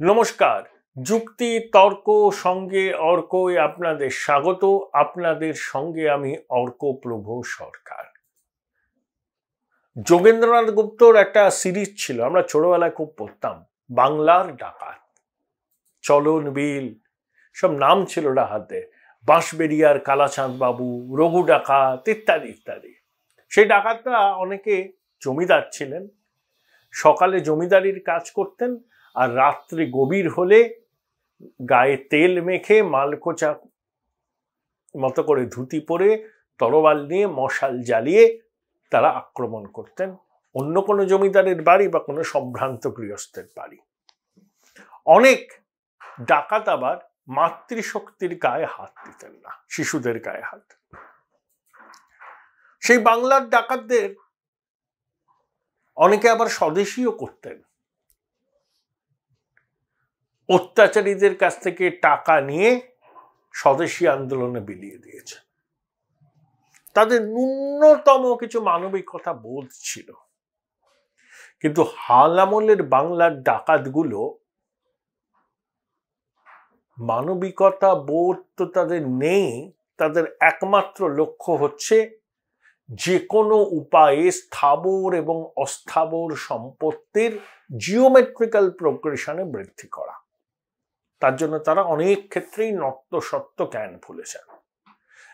নমস্কার। যুক্তি তর্ক সঙ্গে অর্কয় আপনাদের স্বাগত। আপনাদের সঙ্গে আমি অর্কপ্রভ সরকার। যোগেন্দ্রনাথ গুপ্তর একটা সিরিজ ছিল, আমরা ছোটবেলায় খুব পড়তাম, বাংলার ডাকাত, চলন বিল, সব নাম ছিল ডাকাতে, বাঁশবেড়িয়ার কালাচাঁদ বাবু, রঘু ডাকাত ইত্যাদি ইত্যাদি। সেই ডাকাতরা অনেকে জমিদার ছিলেন, সকালে জমিদারির কাজ করতেন আর রাত্রি গভীর হলে গায়ে তেল মেখে মালকোচা মতো করে ধুতি পরে তরোয়াল নিয়ে মশাল জ্বালিয়ে তারা আক্রমণ করতেন অন্য কোনো জমিদারের বাড়ি বা কোনো সম্ভ্রান্ত গৃহস্থের বাড়ি। অনেক ডাকাত আবার মাতৃশক্তির গায়ে হাত দিতেন না, শিশুদের গায়ে হাত। সেই বাংলার ডাকাতদের অনেকে আবার স্বদেশীও করতেন, অত্যাচারীদের কাছ থেকে টাকা নিয়ে স্বদেশী আন্দোলনে বিলিয়ে দিয়েছে। তাদের ন্যূনতম কিছু মানবিকতা বোধ ছিল, কিন্তু হাল আমলের বাংলার ডাকাতগুলো মানবিকতা বোধ তো তাদের নেই। তাদের একমাত্র লক্ষ্য হচ্ছে যে কোনো উপায়ে স্থাবর এবং অস্থাবর সম্পত্তির জিওমেট্রিক্যাল প্রোগ্রেশনে বৃদ্ধি করা। তার জন্য তারা অনেক ক্ষেত্রেই নত্যসত্ত্ব জ্ঞান ভুলেছেন।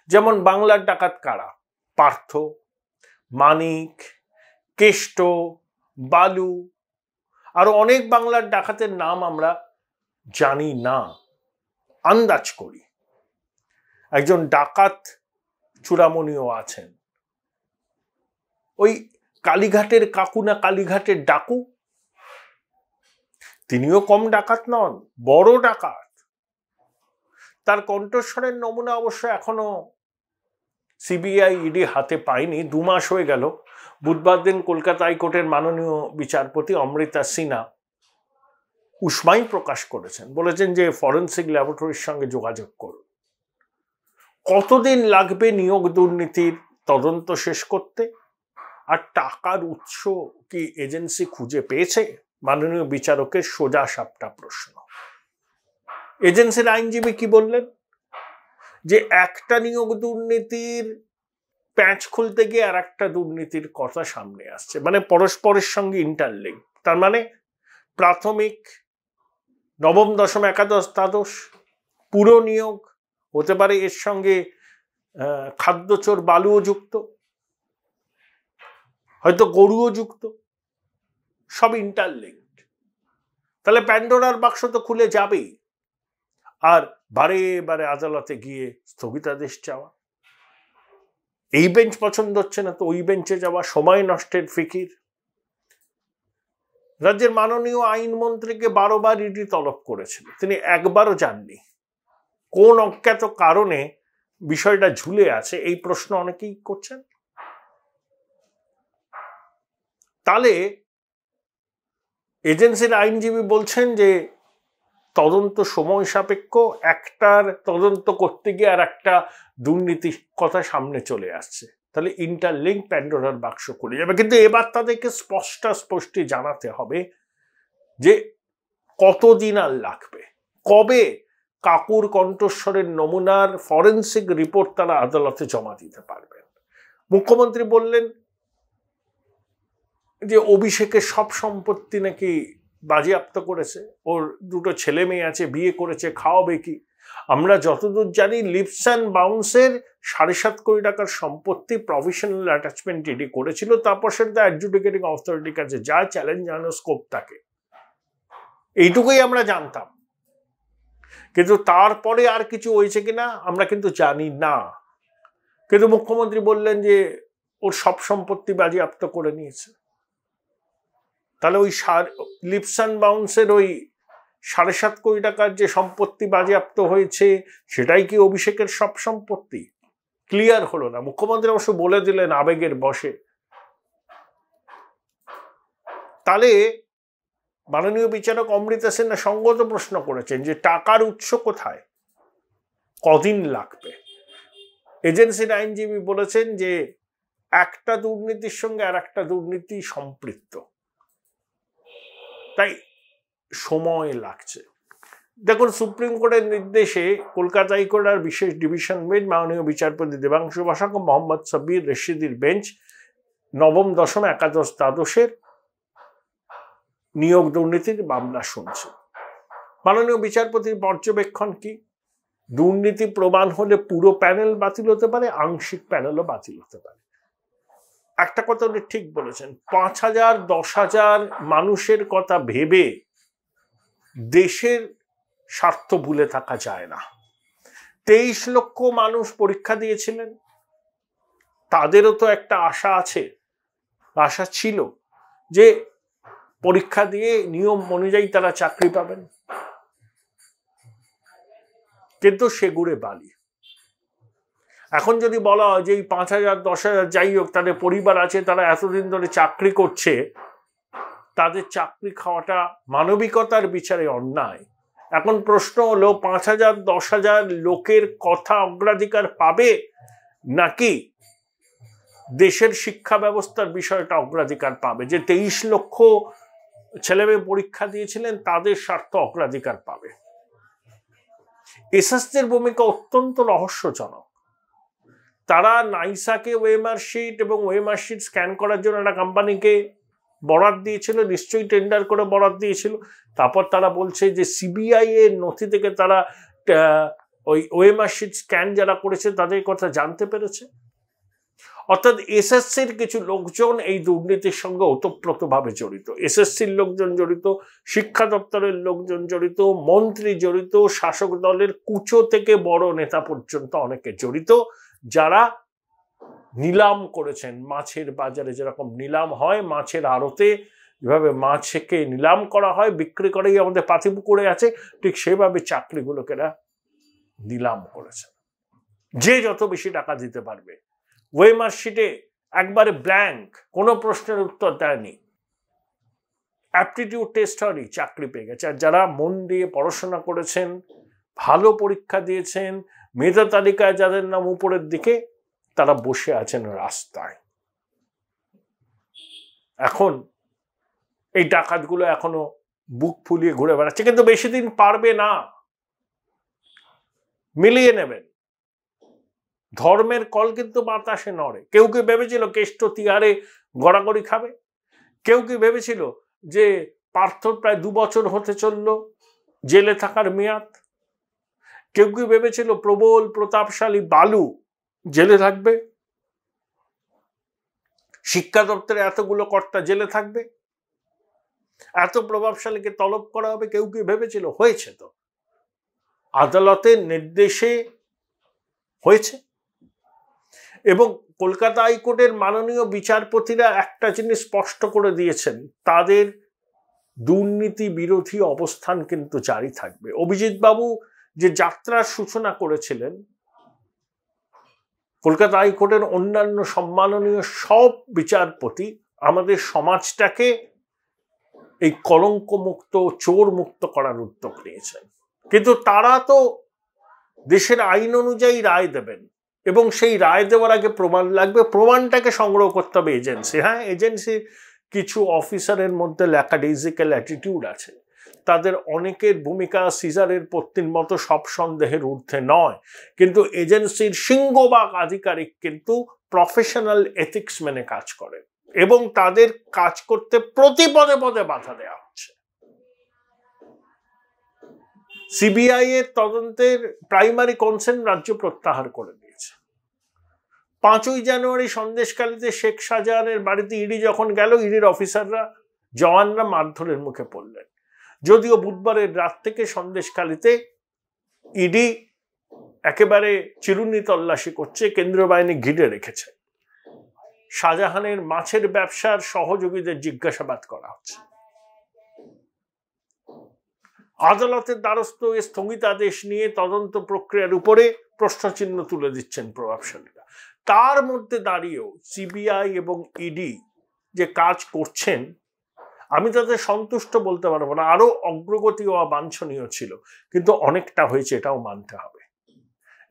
যেমন বাংলার ডাকাত কারা? পার্থ, মানিক, কেষ্ট, বালু, আরো অনেক বাংলার ডাকাতের নাম আমরা জানি না, আন্দাজ করি। একজন ডাকাত চূড়ামণিও আছেন, ওই কালীঘাটের কাকু না কালীঘাটের ডাকু, তিনিও কম ডাকাত নন, বড় ডাকাত। তার কণ্ঠস্বরের নমুনা অবশ্য এখনো সিবিআই ইডি হাতে পায়নি। 2 মাস হয়ে গেল। বুধবার দিন কলকাতা হাইকোর্টের মাননীয় বিচারপতি অমৃতা সিনহা উষ্মাই প্রকাশ করেছেন, বলেছেন যে ফরেন্সিক ল্যাবরেটরির সঙ্গে যোগাযোগ করুন। কতদিন লাগবে নিয়োগ দুর্নীতির তদন্ত শেষ করতে? আর টাকার উৎস কি এজেন্সি খুঁজে পেয়েছে? মাননীয় বিচারকের সোজা সাপটা প্রশ্ন। এজেন্সির আইনজীবী কি বললেন? যে একটা নিয়োগ দুর্নীতির প্যাঁচ খুলতে গিয়ে আর একটা দুর্নীতির কথা সামনে আসছে, মানে পরস্পরের সঙ্গে ইন্টারলিঙ্ক। তার মানে প্রাথমিক, নবম, দশম, একাদশ, দ্বাদশ পুরো নিয়োগ হতে পারে, এর সঙ্গে খাদ্যচোর বালুও যুক্ত, হয়তো গরুও যুক্ত, সব ইন্টারলিঙ্কড। তাহলে প্যান্ডোরার বাক্স তো খুলে যাবেই। আর বারে বারে আদালতে গিয়ে স্থগিতাদেশ চাওয়া, এই বেঞ্চ পছন্দ হচ্ছে না তো ওই বেঞ্চে যাওয়া, সময় নষ্টের ফিকির। রাজ্যের মাননীয় আইনমন্ত্রীকে 12 বার ইডি তলব করেছিল, তিনি একবারও যাননি। কোন অজ্ঞাত কারণে বিষয়টা ঝুলে আছে, এই প্রশ্ন অনেকেই করছেন। তাহলে এজেন্সির আইনজীবী বলছেন যে তদন্ত সময় সাপেক্ষ, একটার তদন্ত করতে গিয়ে আর একটা দুর্নীতির কথা সামনে চলে আসছে, তাহলে ইন্টারলিঙ্ক প্যান্ডোরার বাক্স খুলে যাবে। কিন্তু এবার তাদেরকে স্পষ্ট জানাতে হবে যে কতদিন আর লাগবে, কবে কাকুর কণ্ঠস্বরের নমুনার ফরেন্সিক রিপোর্ট তারা আদালতে জমা দিতে পারবেন। মুখ্যমন্ত্রী বললেন যে অভিষেকের সব সম্পত্তি নাকি বাজেয়াপ্ত করেছে, ওর 2টো ছেলে মেয়ে আছে, বিয়ে করেছে, খাওয়াবে কি? আমরা যতদূর জানি লিপস অ্যান্ড বাউন্সের 7.5 কোটি টাকার সম্পত্তি প্রভিশনাল অ্যাটাচমেন্ট ইডি করেছিল, তারপর সেটা অ্যাডজুডিকেটিং অথরিটির কাছে যায়, চ্যালেঞ্জ জানানোর স্কোপ থাকে, এইটুকুই আমরা জানতাম। কিন্তু তারপরে আর কিছু হয়েছে কিনা আমরা কিন্তু জানি না। কিন্তু মুখ্যমন্ত্রী বললেন যে ওর সব সম্পত্তি বাজেয়াপ্ত করে নিয়েছে। তাহলে ওই লিপস অ্যান্ড বাউন্সের ওই 7.5 কোটি টাকার যে সম্পত্তি বাজেয়াপ্ত হয়েছে সেটাই কি অভিষেকের সব সম্পত্তি? ক্লিয়ার হলো না। মুখ্যমন্ত্রী অবশ্য বলে দিলেন আবেগের বশে। তাহলে মাননীয় বিচারক অমৃতা সিনহা সঙ্গত প্রশ্ন করেছেন যে টাকার উৎস কোথায়, কদিন লাগবে? এজেন্সির আইনজীবী বলেছেন যে একটা দুর্নীতির সঙ্গে আর একটা দুর্নীতি সম্পৃক্ত, তাই সময় লাগছে। দেখুন, সুপ্রিম কোর্টের নির্দেশে কলকাতা হাইকোর্টের বিশেষ ডিভিশন বেঞ্চ মাননীয় বিচারপতি দেবাংশু বসাক ও মোহাম্মদ সাব্বির রশিদির বেঞ্চ নবম, দশম, একাদশ, দ্বাদশের নিয়োগ দুর্নীতির মামলা শুনছে। মাননীয় বিচারপতির পর্যবেক্ষণ কি? দুর্নীতি প্রমাণ হলে পুরো প্যানেল বাতিল হতে পারে, আংশিক প্যানেলও বাতিল হতে পারে। একটা কথা উনি ঠিক বলেছেন, 5,000 10,000 মানুষের কথা ভেবে দেশের স্বার্থ ভুলে থাকা যায় না। 23 লক্ষ মানুষ পরীক্ষা দিয়েছিলেন, তাদেরও তো একটা আশা আছে, আশা ছিল যে পরীক্ষা দিয়ে নিয়ম অনুযায়ী তারা চাকরি পাবেন, কিন্তু সেগুড়ে বালি। এখন যদি বলা হয় যে এই 5,000 10,000 যাই হোক, তাদের পরিবার আছে, তারা এতদিন ধরে চাকরি করছে, তাদের চাকরি খাওয়াটা মানবিকতার বিচারে অন্যায়। এখন প্রশ্ন হলো 5,000 10,000 লোকের কথা অগ্রাধিকার পাবে, নাকি দেশের শিক্ষা ব্যবস্থার বিষয়টা অগ্রাধিকার পাবে? যে 23 লক্ষ ছেলেমেয়ে পরীক্ষা দিয়েছিলেন, তাদের স্বার্থ অগ্রাধিকার পাবে। এসএসসির ভূমিকা অত্যন্ত রহস্যজনক। তারা নাইসাকে ওয়েমার্কশিট এবং ওয়েমার্কশিট স্ক্যান করার জন্য একটা কোম্পানিকে বরাদ দিয়েছিল, নিশ্চয়ই টেন্ডার করে বরাদ দিয়েছিল। তারপর তারা বলছে যে সিবিআই এর নথি থেকে তারা ওই ওয়েমার্কশিট স্ক্যান যারা করেছে তাদের কথা জানতে পেরেছে। অর্থাৎ এসএসসির কিছু লোকজন এই দুর্নীতির সঙ্গে ওতপ্রোতভাবে জড়িত। এসএসসির লোকজন জড়িত, শিক্ষা দপ্তরের লোকজন জড়িত, মন্ত্রী জড়িত, শাসক দলের কুচো থেকে বড় নেতা পর্যন্ত অনেকে জড়িত, যারা নিলাম করেছেন। মাছের বাজারে যেরকম নিলাম হয়, মাছের আড়তে যেভাবে মাছকে নিলাম করা হয়, বিক্রি করেই আমাদের পাতিপুকুরে আছে, ঠিক সেভাবে চাকরিগুলোকে নিলাম করেছেন। যে যত বেশি টাকা দিতে পারবে। ওয়েমার্কশিটে একবারে ব্ল্যাঙ্ক, কোনো প্রশ্নের উত্তর দেয়নি, অ্যাপটিটিউড টেস্ট হয়নি, চাকরি পেয়ে গেছে। আর যারা মন দিয়ে পড়াশোনা করেছেন, ভালো পরীক্ষা দিয়েছেন, মেধা তালিকায় যাদের নাম উপরের দিকে, তারা বসে আছেন রাস্তায়। এখন এই ডাকাতগুলো এখনো বুক ফুলিয়ে ঘুরে বেড়াচ্ছে, কিন্তু বেশি দিন পারবে না। মিলিয়ে নেবেন, ধর্মের কল কিন্তু বাতাসে নড়ে। কেউ কি ভেবেছিল কেষ্ট তিহারে গড়াগড়ি খাবে? কেউ কি ভেবেছিল যে পার্থর প্রায় 2 বছর হতে চলল জেলে থাকার মেয়াদ? কেউ কি ভেবেছিল প্রবল প্রতাপশালী বালু জেলে থাকবে? শিক্ষা দপ্তরে এতগুলো কর্তা জেলে থাকবে? এত প্রভাবশালীকে তলব করা হবে? কেউ কি ভেবেছিল? হয়েছে তো, আদালতের নির্দেশে হয়েছে। এবং কলকাতা হাইকোর্টের মাননীয় বিচারপতিরা একটা জিনিস স্পষ্ট করে দিয়েছেন, তাদের দুর্নীতি বিরোধী অবস্থান কিন্তু জারি থাকবে। অভিজিৎ বাবু যে যাত্রার সূচনা করেছিলেন, কলকাতা হাইকোর্টের অন্যান্য সম্মাননীয় সব বিচারপতি আমাদের সমাজটাকে এই কলঙ্ক মুক্ত, চোর মুক্ত করার উদ্যোগ নিয়েছেন। কিন্তু তারা তো দেশের আইন অনুযায়ী রায় দেবেন, এবং সেই রায় দেওয়ার আগে প্রমাণ লাগবে। প্রমাণটাকে সংগ্রহ করতে হবে এজেন্সি। হ্যাঁ, এজেন্সির কিছু অফিসারের মধ্যে ল্যাকাডেজিক্যাল অ্যাটিটিউড আছে, তাদের অনেকের ভূমিকা সিজারের পত্নীর মতো সব সন্দেহের ঊর্ধ্বে নয়, কিন্তু এজেন্সির সিংহভাগ আধিকারিক কিন্তু প্রফেশনাল এথিক্স মেনে কাজ করে, এবং তাদের কাজ করতে প্রতি পদে পদে বাধা দেওয়া হচ্ছে। সিবিআই এর তদন্তের প্রাইমারি কনসেন্ট রাজ্য প্রত্যাহার করে দিয়েছে। 5ই জানুয়ারি সন্দেশখালীতে শেখ শাহজাহানের বাড়িতে ইডি যখন গেল, ইডির অফিসাররা, জওয়ানরা মারধরের মুখে পড়লেন। যদিও বুধবারের রাত থেকে সন্দেশখালীতে ইডি একেবারে চিরুনি তল্লাশি করছে, কেন্দ্রীয় বাহিনী ঘিরে রেখেছে। শাহজাহানের মাছের ব্যবসার সহযোগীদের জিজ্ঞাসাবাদ করা হচ্ছে। আদালতের দ্বারস্থ স্থগিতাদেশ নিয়ে তদন্ত প্রক্রিয়ার উপরে প্রশ্নচিহ্ন তুলে দিচ্ছেন প্রভাবশালীরা। তার মধ্যে দাঁড়িয়েও সিবিআই এবং ইডি যে কাজ করছেন, আমি তাদের সন্তুষ্ট বলতে পারবো না, আরো অগ্রগতি ও বাঞ্ছনীয় ছিল, কিন্তু অনেকটা হয়েছে, এটাও মানতে হবে।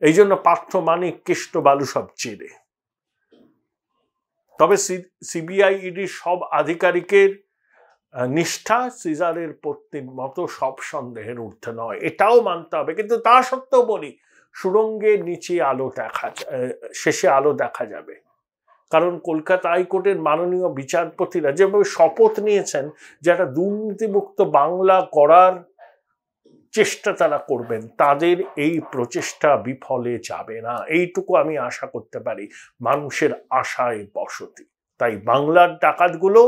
এই জন্য পার্থ মানিক, কেষ্ট, বালু সব জেলে। তবে সিবিআই ইডির সব আধিকারিকের নিষ্ঠা সিজারের পত্নীর মতো সব সন্দেহের ঊর্ধ্বে নয়, এটাও মানতে হবে। কিন্তু তা সত্ত্বেও বলি, সুড়ঙ্গের নিচে আলো শেষে আলো দেখা যাবে। কারণ কলকাতা হাইকোর্টের মাননীয় বিচারপতিরা যেভাবে শপথ নিয়েছেন যে একটা দুর্নীতিমুক্ত বাংলা করার চেষ্টা তারা করবেন, তাদের এই প্রচেষ্টা বিফলে যাবে না, এইটুকু আমি আশা করতে পারি। মানুষের আশায় বসতি। তাই বাংলার ডাকাতগুলো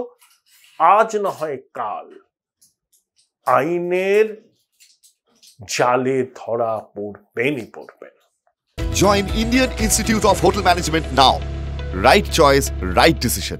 আজ না হয় কাল আইনের জালে ধরা পড়বেনই পড়বেন। Join Indian Institute of Hotel Management now. Right choice, right decision.